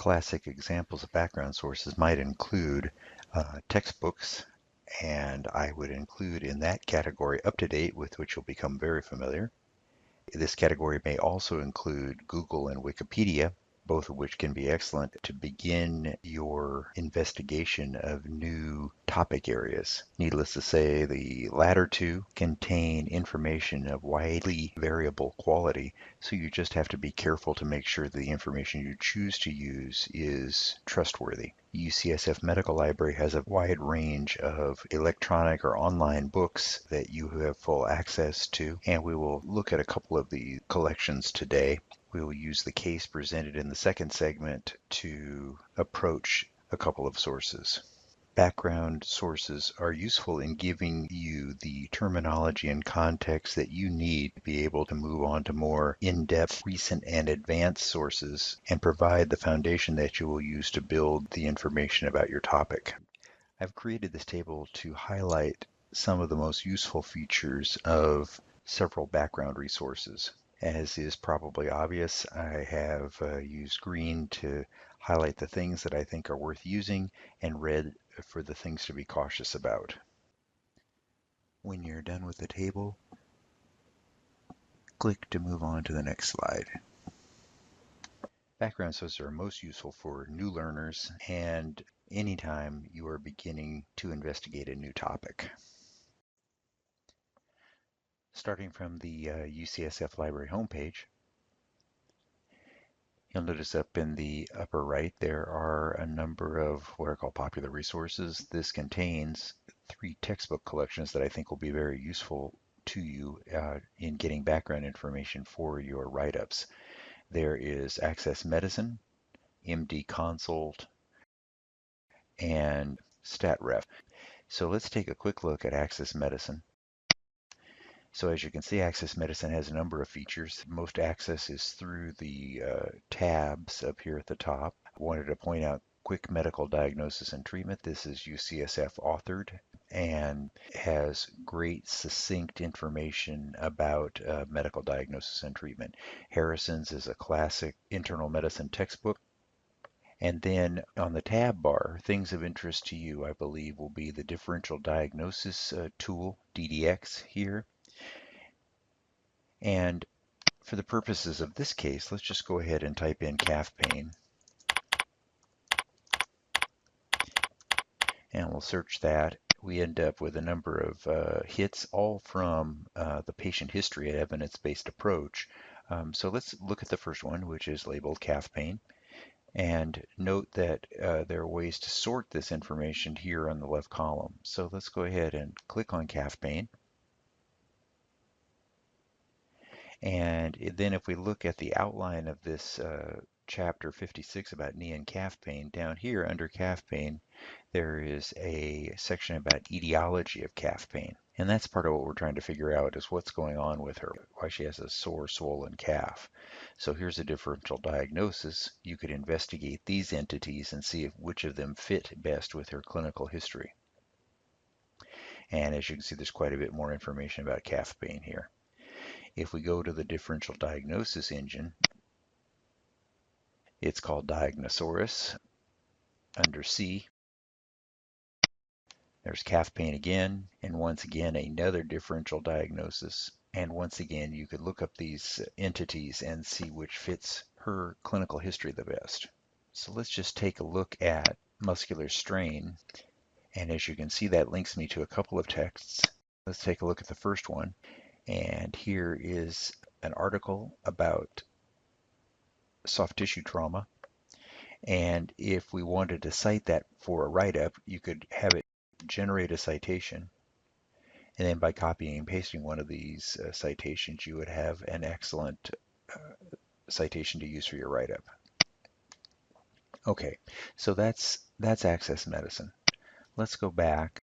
Classic examples of background sources might include textbooks, and I would include in that category UpToDate, with which you'll become very familiar. This category may also include Google and Wikipedia, both of which can be excellent to begin your investigation of new topic areas. Needless to say, the latter two contain information of widely variable quality, so you just have to be careful to make sure the information you choose to use is trustworthy. UCSF Medical Library has a wide range of electronic or online books that you have full access to, and we will look at a couple of the collections today. We will use the case presented in the second segment to approach a couple of sources. Background sources are useful in giving you the terminology and context that you need to be able to move on to more in-depth, recent, and advanced sources and provide the foundation that you will use to build the information about your topic. I've created this table to highlight some of the most useful features of several background resources. As is probably obvious, I have used green to highlight the things that I think are worth using and red for the things to be cautious about. When you're done with the table, click to move on to the next slide. Background sources are most useful for new learners and anytime you are beginning to investigate a new topic. Starting from the UCSF Library homepage, you'll notice up in the upper right there are a number of what are called popular resources. This contains 3 textbook collections that I think will be very useful to you in getting background information for your write-ups. There is Access Medicine, MD Consult, and StatRef. So let's take a quick look at Access Medicine. So as you can see, Access Medicine has a number of features. Most access is through the tabs up here at the top. I wanted to point out Quick Medical Diagnosis and Treatment. This is UCSF authored and has great succinct information about medical diagnosis and treatment. Harrison's is a classic internal medicine textbook. And then on the tab bar, things of interest to you, I believe, will be the differential diagnosis tool, DDX here. And for the purposes of this case, let's just go ahead and type in calf pain. And we'll search that. We end up with a number of hits, all from the patient history evidence-based approach. So let's look at the first one, which is labeled calf pain. And note that there are ways to sort this information here on the left column. So let's go ahead and click on calf pain. And then if we look at the outline of this chapter 56 about knee and calf pain, down here under calf pain, there is a section about etiology of calf pain. And that's part of what we're trying to figure out is what's going on with her, why she has a sore, swollen calf. So here's a differential diagnosis. You could investigate these entities and see which of them fit best with her clinical history. And as you can see, there's quite a bit more information about calf pain here. If we go to the differential diagnosis engine, it's called Diagnosaurus. Under C, there's calf pain again, and once again another differential diagnosis. And once again, you could look up these entities and see which fits her clinical history the best. So let's just take a look at muscular strain. And as you can see, that links me to a couple of texts. Let's take a look at the first one. And here is an article about soft tissue trauma. And if we wanted to cite that for a write-up, you could have it generate a citation. And then by copying and pasting one of these citations, you would have an excellent citation to use for your write-up. Okay, so that's Access Medicine. Let's go back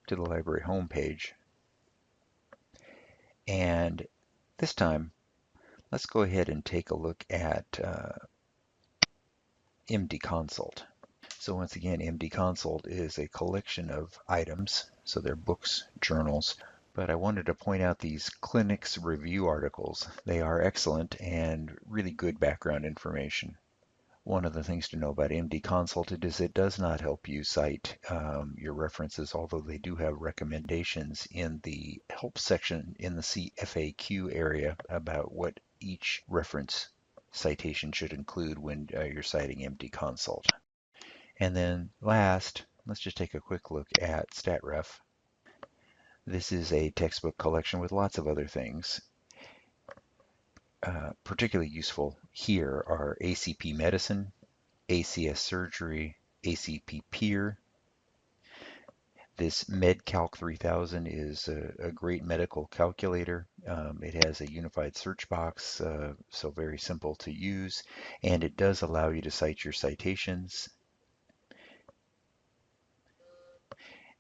to the library homepage. And this time, let's go ahead and take a look at MD Consult. So once again, MD Consult is a collection of items, so they're books, journals, But I wanted to point out these clinics review articles. They are excellent and really good background information. One of the things to know about MD Consulted is it does not help you cite your references, although they do have recommendations in the help section in the FAQ area about what each reference citation should include when you're citing MD Consult. And then last, let's just take a quick look at StatRef. This is a textbook collection with lots of other things. Particularly useful here are ACP Medicine, ACS Surgery, ACP Peer. This MedCalc 3000 is a great medical calculator. It has a unified search box, so very simple to use, and it does allow you to cite your citations.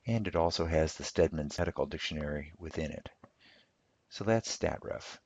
And it also has the Stedman's Medical Dictionary within it. So that's StatRef.